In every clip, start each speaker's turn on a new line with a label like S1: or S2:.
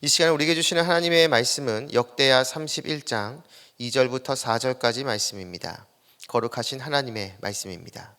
S1: 이 시간에 우리에게 주시는 하나님의 말씀은 역대하 31장 2절부터 4절까지 말씀입니다. 거룩하신 하나님의 말씀입니다.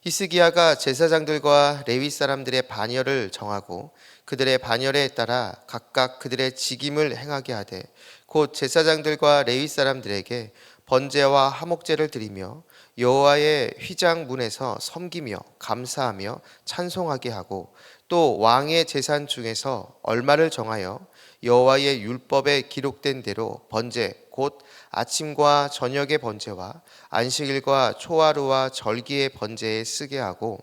S1: 히스기야가 제사장들과 레위 사람들의 반열을 정하고 그들의 반열에 따라 각각 그들의 직임을 행하게 하되 곧 제사장들과 레위 사람들에게 번제와 화목제를 드리며 여호와의 휘장 문에서 섬기며 감사하며 찬송하게 하고 또 왕의 재산 중에서 얼마를 정하여 여호와의 율법에 기록된 대로 번제 곧 아침과 저녁의 번제와 안식일과 초하루와 절기의 번제에 쓰게 하고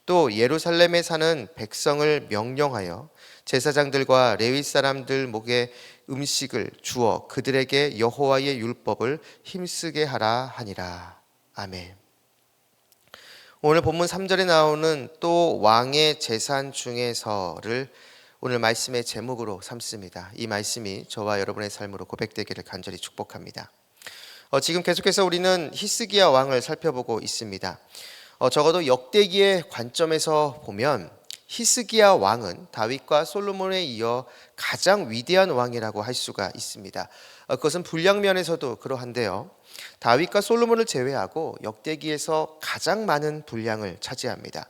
S1: 또 예루살렘에 사는 백성을 명령하여 제사장들과 레위 사람들 목에 음식을 주어 그들에게 여호와의 율법을 힘쓰게 하라 하니라. 아멘. 오늘 본문 3절에 나오는 또 왕의 재산 중에서를 오늘 말씀의 제목으로 삼습니다. 이 말씀이 저와 여러분의 삶으로 고백되기를 간절히 축복합니다. 지금 계속해서 우리는 히스기야 왕을 살펴보고 있습니다. 적어도 역대기의 관점에서 보면 히스기야 왕은 다윗과 솔로몬에 이어 가장 위대한 왕이라고 할 수가 있습니다. 그것은 분량 면에서도 그러한데요. 다윗과 솔로몬을 제외하고 역대기에서 가장 많은 분량을 차지합니다.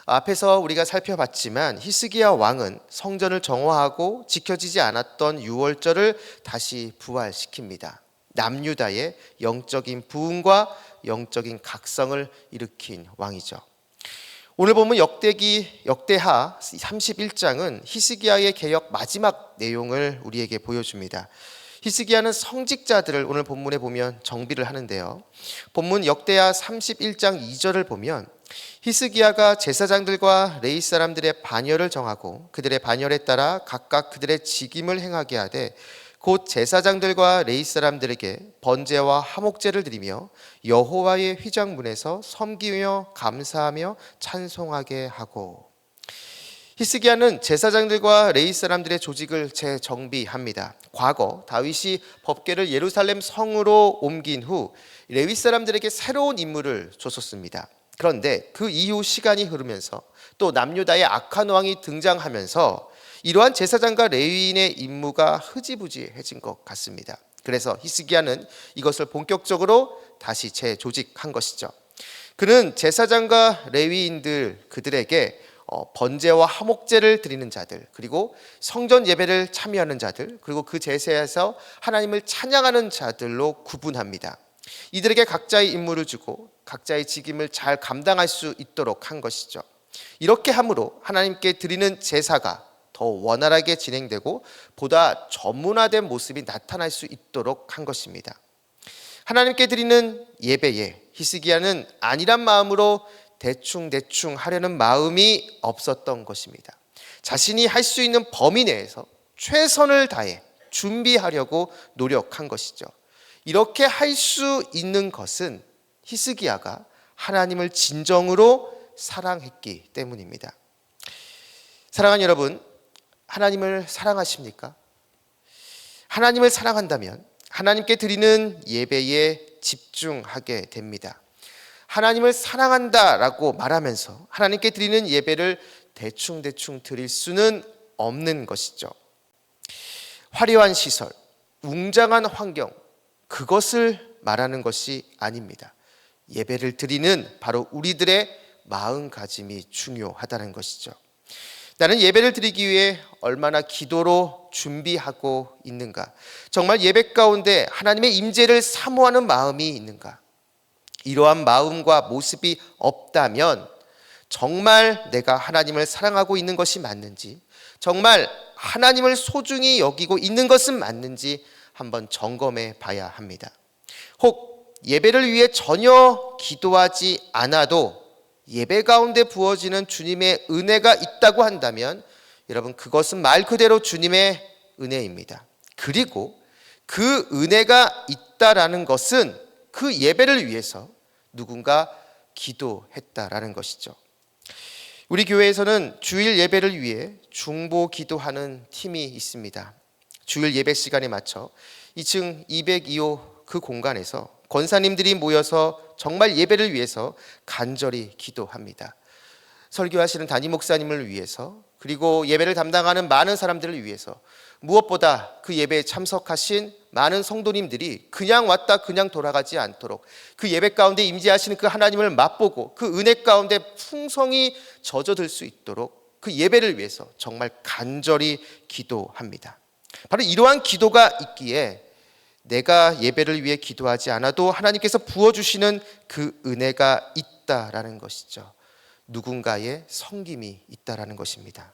S1: 앞에서 우리가 살펴봤지만 히스기야 왕은 성전을 정화하고 지켜지지 않았던 유월절을 다시 부활시킵니다. 남유다의 영적인 부흥과 영적인 각성을 일으킨 왕이죠. 오늘 보면 역대하 31장은 히스기야의 개혁 마지막 내용을 우리에게 보여줍니다. 히스기야는 성직자들을 오늘 본문에 보면 정비를 하는데요. 본문 역대하 31장 2절을 보면 히스기야가 제사장들과 레위 사람들의 반열을 정하고 그들의 반열에 따라 각각 그들의 직임을 행하게 하되 곧 제사장들과 레위 사람들에게 번제와 화목제를 드리며 여호와의 휘장 문에서 섬기며 감사하며 찬송하게 하고. 히스기야는 제사장들과 레위 사람들의 조직을 재정비합니다. 과거 다윗이 법궤를 예루살렘 성으로 옮긴 후 레위 사람들에게 새로운 임무를 줬었습니다. 그런데 그 이후 시간이 흐르면서 또 남유다의 악한 왕이 등장하면서 이러한 제사장과 레위인의 임무가 흐지부지해진 것 같습니다. 그래서 히스기야는 이것을 본격적으로 다시 재조직한 것이죠. 그는 제사장과 레위인들 그들에게 번제와 화목제를 드리는 자들, 그리고 성전 예배를 참여하는 자들, 그리고 그 제사에서 하나님을 찬양하는 자들로 구분합니다. 이들에게 각자의 임무를 주고 각자의 직임을 잘 감당할 수 있도록 한 것이죠. 이렇게 함으로 하나님께 드리는 제사가 더 원활하게 진행되고 보다 전문화된 모습이 나타날 수 있도록 한 것입니다. 하나님께 드리는 예배에 히스기야는 안일한 마음으로 대충 하려는 마음이 없었던 것입니다. 자신이 할 수 있는 범위 내에서 최선을 다해 준비하려고 노력한 것이죠. 이렇게 할 수 있는 것은 히스기야가 하나님을 진정으로 사랑했기 때문입니다. 사랑하는 여러분, 하나님을 사랑하십니까? 하나님을 사랑한다면 하나님께 드리는 예배에 집중하게 됩니다. 하나님을 사랑한다라고 말하면서 하나님께 드리는 예배를 대충 드릴 수는 없는 것이죠. 화려한 시설, 웅장한 환경, 그것을 말하는 것이 아닙니다. 예배를 드리는 바로 우리들의 마음가짐이 중요하다는 것이죠. 나는 예배를 드리기 위해 얼마나 기도로 준비하고 있는가? 정말 예배 가운데 하나님의 임재를 사모하는 마음이 있는가? 이러한 마음과 모습이 없다면 정말 내가 하나님을 사랑하고 있는 것이 맞는지, 정말 하나님을 소중히 여기고 있는 것은 맞는지 한번 점검해 봐야 합니다. 혹 예배를 위해 전혀 기도하지 않아도 예배 가운데 부어지는 주님의 은혜가 있다고 한다면 여러분, 그것은 말 그대로 주님의 은혜입니다. 그리고 그 은혜가 있다라는 것은 그 예배를 위해서 누군가 기도했다라는 것이죠. 우리 교회에서는 주일 예배를 위해 중보 기도하는 팀이 있습니다. 주일 예배 시간에 맞춰 2층 202호 그 공간에서 권사님들이 모여서 정말 예배를 위해서 간절히 기도합니다. 설교하시는 담임 목사님을 위해서, 그리고 예배를 담당하는 많은 사람들을 위해서 무엇보다 그 예배에 참석하신 많은 성도님들이 그냥 왔다 그냥 돌아가지 않도록 그 예배 가운데 임재하시는 그 하나님을 맛보고 그 은혜 가운데 풍성히 젖어들 수 있도록 그 예배를 위해서 정말 간절히 기도합니다. 바로 이러한 기도가 있기에 내가 예배를 위해 기도하지 않아도 하나님께서 부어주시는 그 은혜가 있다라는 것이죠. 누군가의 섬김이 있다라는 것입니다.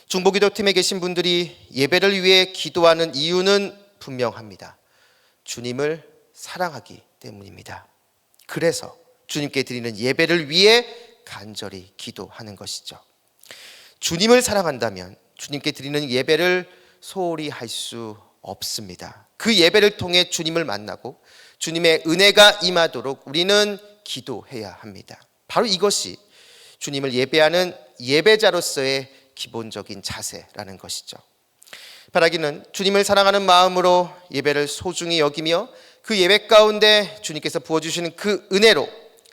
S1: 중보기도팀에 계신 분들이 예배를 위해 기도하는 이유는 분명합니다. 주님을 사랑하기 때문입니다. 그래서 주님께 드리는 예배를 위해 간절히 기도하는 것이죠. 주님을 사랑한다면 주님께 드리는 예배를 소홀히 할 수 없습니다. 그 예배를 통해 주님을 만나고 주님의 은혜가 임하도록 우리는 기도해야 합니다. 바로 이것이 주님을 예배하는 예배자로서의 기본적인 자세라는 것이죠. 바라기는 주님을 사랑하는 마음으로 예배를 소중히 여기며 그 예배 가운데 주님께서 부어주시는 그 은혜로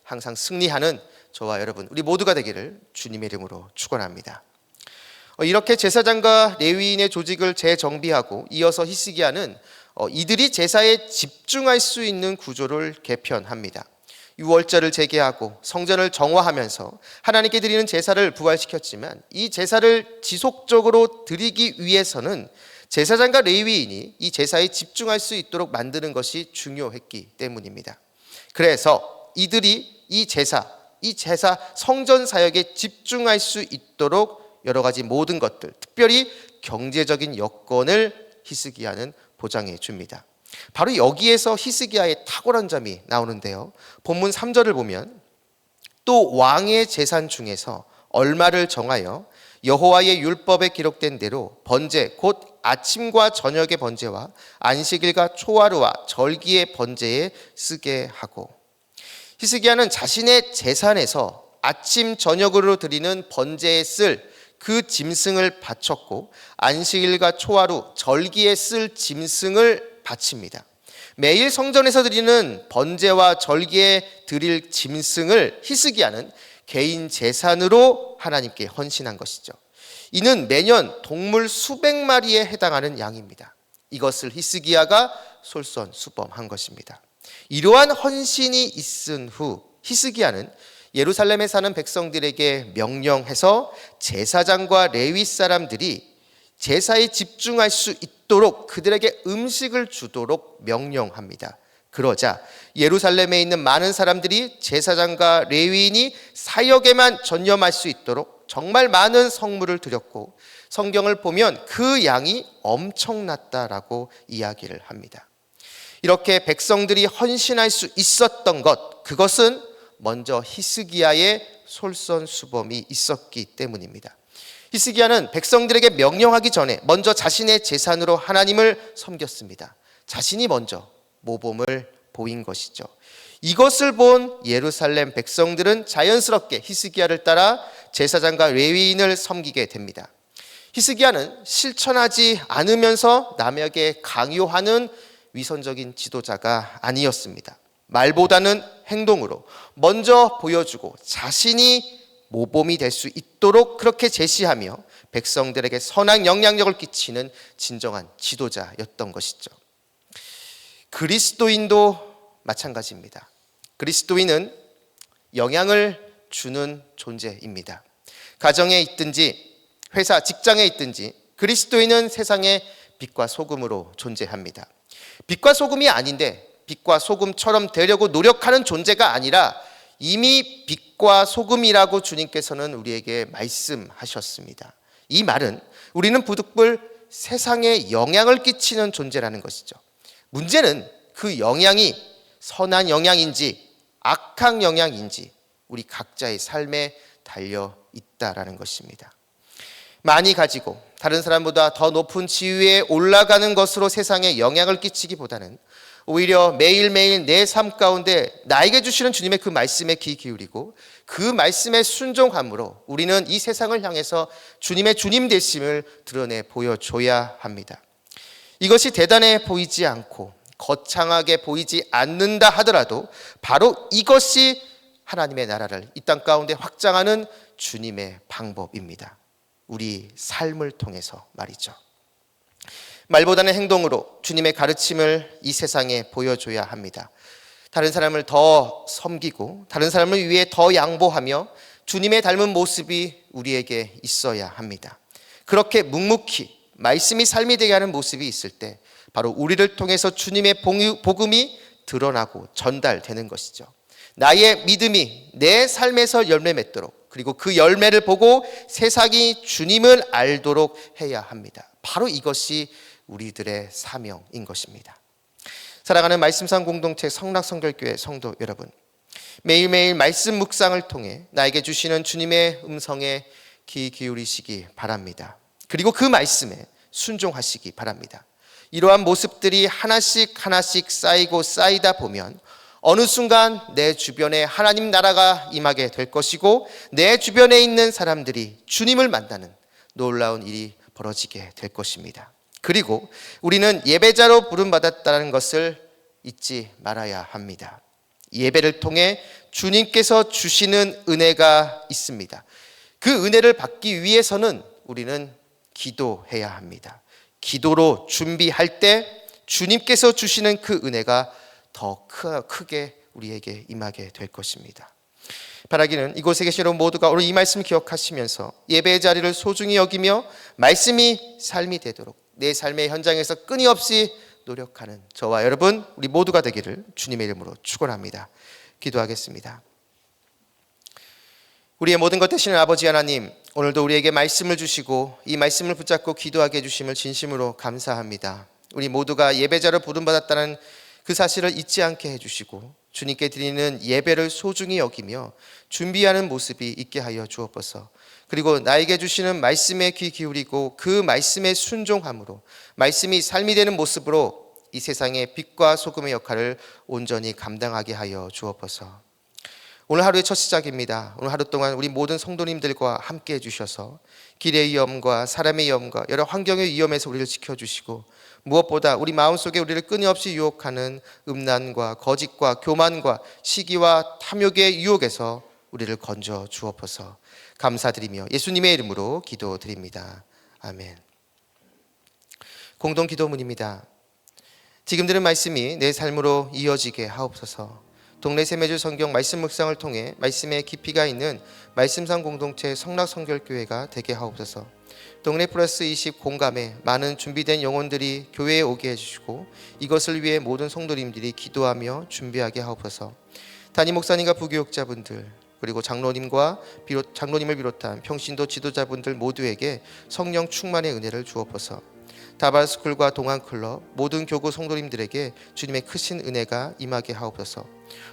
S1: 항상 승리하는 저와 여러분 우리 모두가 되기를 주님의 이름으로 축원합니다. 이렇게 제사장과 레위인의 조직을 재정비하고 이어서 히스기야는 이들이 제사에 집중할 수 있는 구조를 개편합니다. 유월절을 재개하고 성전을 정화하면서 하나님께 드리는 제사를 부활시켰지만 이 제사를 지속적으로 드리기 위해서는 제사장과 레위인이 이 제사에 집중할 수 있도록 만드는 것이 중요했기 때문입니다. 그래서 이들이 이 제사 성전 사역에 집중할 수 있도록 여러 가지 모든 것들, 특별히 경제적인 여건을 히스기야는 보장해 줍니다. 바로 여기에서 히스기야의 탁월한 점이 나오는데요. 본문 3절을 보면 또 왕의 재산 중에서 얼마를 정하여 여호와의 율법에 기록된 대로 번제 곧 아침과 저녁의 번제와 안식일과 초하루와 절기의 번제에 쓰게 하고, 히스기야는 자신의 재산에서 아침 저녁으로 드리는 번제에 쓸 그 짐승을 바쳤고 안식일과 초하루 절기에 쓸 짐승을 바칩니다. 매일 성전에서 드리는 번제와 절기에 드릴 짐승을 히스기야는 개인 재산으로 하나님께 헌신한 것이죠. 이는 매년 동물 수백 마리에 해당하는 양입니다. 이것을 히스기야가 솔선수범한 것입니다. 이러한 헌신이 있은 후 히스기야는 예루살렘에 사는 백성들에게 명령해서 제사장과 레위 사람들이 제사에 집중할 수 있도록 그들에게 음식을 주도록 명령합니다. 그러자 예루살렘에 있는 많은 사람들이 제사장과 레위인이 사역에만 전념할 수 있도록 정말 많은 성물을 드렸고, 성경을 보면 그 양이 엄청났다라고 이야기를 합니다. 이렇게 백성들이 헌신할 수 있었던 것, 그것은 먼저 히스기야의 솔선수범이 있었기 때문입니다. 히스기야는 백성들에게 명령하기 전에 먼저 자신의 재산으로 하나님을 섬겼습니다. 자신이 먼저 모범을 보인 것이죠. 이것을 본 예루살렘 백성들은 자연스럽게 히스기야를 따라 제사장과 레위인을 섬기게 됩니다. 히스기야는 실천하지 않으면서 남에게 강요하는 위선적인 지도자가 아니었습니다. 말보다는 행동으로 먼저 보여주고 자신이 모범이 될 수 있도록 그렇게 제시하며 백성들에게 선한 영향력을 끼치는 진정한 지도자였던 것이죠. 그리스도인도 마찬가지입니다. 그리스도인은 영향을 주는 존재입니다. 가정에 있든지 회사, 직장에 있든지 그리스도인은 세상의 빛과 소금으로 존재합니다. 빛과 소금이 아닌데 빛과 소금처럼 되려고 노력하는 존재가 아니라 이미 빛과 소금이라고 주님께서는 우리에게 말씀하셨습니다. 이 말은 우리는 부득불 세상에 영향을 끼치는 존재라는 것이죠. 문제는 그 영향이 선한 영향인지 악한 영향인지 우리 각자의 삶에 달려 있다라는 것입니다. 많이 가지고 다른 사람보다 더 높은 지위에 올라가는 것으로 세상에 영향을 끼치기보다는 오히려 매일매일 내 삶 가운데 나에게 주시는 주님의 그 말씀에 귀 기울이고 그 말씀에 순종함으로 우리는 이 세상을 향해서 주님의 주님 되심을 드러내 보여줘야 합니다. 이것이 대단해 보이지 않고 거창하게 보이지 않는다 하더라도 바로 이것이 하나님의 나라를 이 땅 가운데 확장하는 주님의 방법입니다. 우리 삶을 통해서 말이죠. 말보다는 행동으로 주님의 가르침을 이 세상에 보여줘야 합니다. 다른 사람을 더 섬기고 다른 사람을 위해 더 양보하며 주님의 닮은 모습이 우리에게 있어야 합니다. 그렇게 묵묵히 말씀이 삶이 되게 하는 모습이 있을 때 바로 우리를 통해서 주님의 복음이 드러나고 전달되는 것이죠. 나의 믿음이 내 삶에서 열매 맺도록, 그리고 그 열매를 보고 세상이 주님을 알도록 해야 합니다. 바로 이것이 우리들의 사명인 것입니다. 사랑하는 말씀상 공동체 성락성결교회 성도 여러분, 매일매일 말씀 묵상을 통해 나에게 주시는 주님의 음성에 귀 기울이시기 바랍니다. 그리고 그 말씀에 순종하시기 바랍니다. 이러한 모습들이 하나씩 쌓이고 쌓이다 보면 어느 순간 내 주변에 하나님 나라가 임하게 될 것이고 내 주변에 있는 사람들이 주님을 만나는 놀라운 일이 벌어지게 될 것입니다. 그리고 우리는 예배자로 부름받았다는 것을 잊지 말아야 합니다. 예배를 통해 주님께서 주시는 은혜가 있습니다. 그 은혜를 받기 위해서는 우리는 기도해야 합니다. 기도로 준비할 때 주님께서 주시는 그 은혜가 더 크게 우리에게 임하게 될 것입니다. 바라기는 이곳에 계신 여러분 모두가 오늘 이 말씀 기억하시면서 예배의 자리를 소중히 여기며 말씀이 삶이 되도록 내 삶의 현장에서 끊임없이 노력하는 저와 여러분 우리 모두가 되기를 주님의 이름으로 축원합니다. 기도하겠습니다. 우리의 모든 것 되시는 아버지 하나님, 오늘도 우리에게 말씀을 주시고 이 말씀을 붙잡고 기도하게 해주심을 진심으로 감사합니다. 우리 모두가 예배자로 부름받았다는 그 사실을 잊지 않게 해주시고 주님께 드리는 예배를 소중히 여기며 준비하는 모습이 있게 하여 주옵소서. 그리고 나에게 주시는 말씀에 귀 기울이고 그 말씀에 순종함으로 말씀이 삶이 되는 모습으로 이 세상의 빛과 소금의 역할을 온전히 감당하게 하여 주옵소서. 오늘 하루의 첫 시작입니다. 오늘 하루 동안 우리 모든 성도님들과 함께 해주셔서 길의 위험과 사람의 위험과 여러 환경의 위험에서 우리를 지켜주시고 무엇보다 우리 마음속에 우리를 끊임없이 유혹하는 음란과 거짓과 교만과 시기와 탐욕의 유혹에서 우리를 건져 주옵소서. 감사드리며 예수님의 이름으로 기도드립니다. 아멘. 공동 기도문입니다. 지금 들은 말씀이 내 삶으로 이어지게 하옵소서. 동네 세매주 성경 말씀 묵상을 통해 말씀의 깊이가 있는 말씀상 공동체 성락성결교회가 되게 하옵소서. 동네 플러스 20 공감에 많은 준비된 영혼들이 교회에 오게 해주시고 이것을 위해 모든 성도님들이 기도하며 준비하게 하옵소서. 담임 목사님과 부교육자분들 그리고 장로님을 비롯한 평신도 지도자분들 모두에게 성령 충만의 은혜를 주옵소서. 다발스쿨과 동안클럽 모든 교구 성도님들에게 주님의 크신 은혜가 임하게 하옵소서.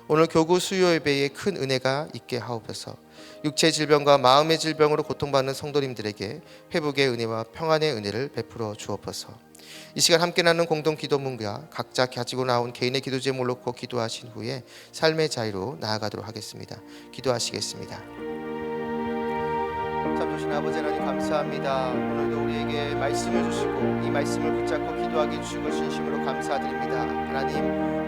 S1: 오늘 교구 수요 예배에 큰 은혜가 있게 하옵소서. 육체 질병과 마음의 질병으로 고통받는 성도님들에게 회복의 은혜와 평안의 은혜를 베풀어 주옵소서. 이 시간 함께 나누는 공동 기도문과 각자 가지고 나온 개인의 기도 제목을 놓고 기도하신 후에 삶의 자유로 나아가도록 하겠습니다. 기도하시겠습니다. 참 좋으신 아버지 하나님 감사합니다. 오늘도 우리에게 말씀을 주시고 이 말씀을 붙잡고 기도하게 해주신 것 진심으로 감사드립니다. 하나님,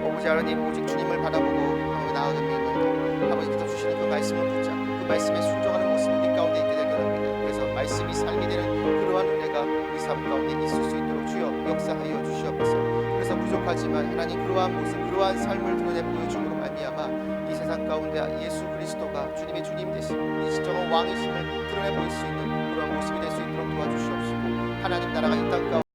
S1: 아버지 하나님 오직 주님을 바라보고 나아갑니다. 아버지께서 주시는 그 말씀을 붙잡고 그 말씀에 순종하는 모습이 우리 가운데 있게 되길 합니다. 그래서 말씀이 삶이 되는 그러한 은혜가 우리 삶 가운데 있을 수 있도록 주여 역사하여 주시옵소서. 그래서 부족하지만 하나님 그러한 모습 그러한 삶을 드러내 보여줌으로 말미암아 이 세상 가운데 예수 그리스도가 주님의 주님 되시고 이 진정한 왕이심을 드러내 보일 수 있는 그런 모습이 될 수 있도록 도와주시옵시고 하나님 나라가 이 땅 가운데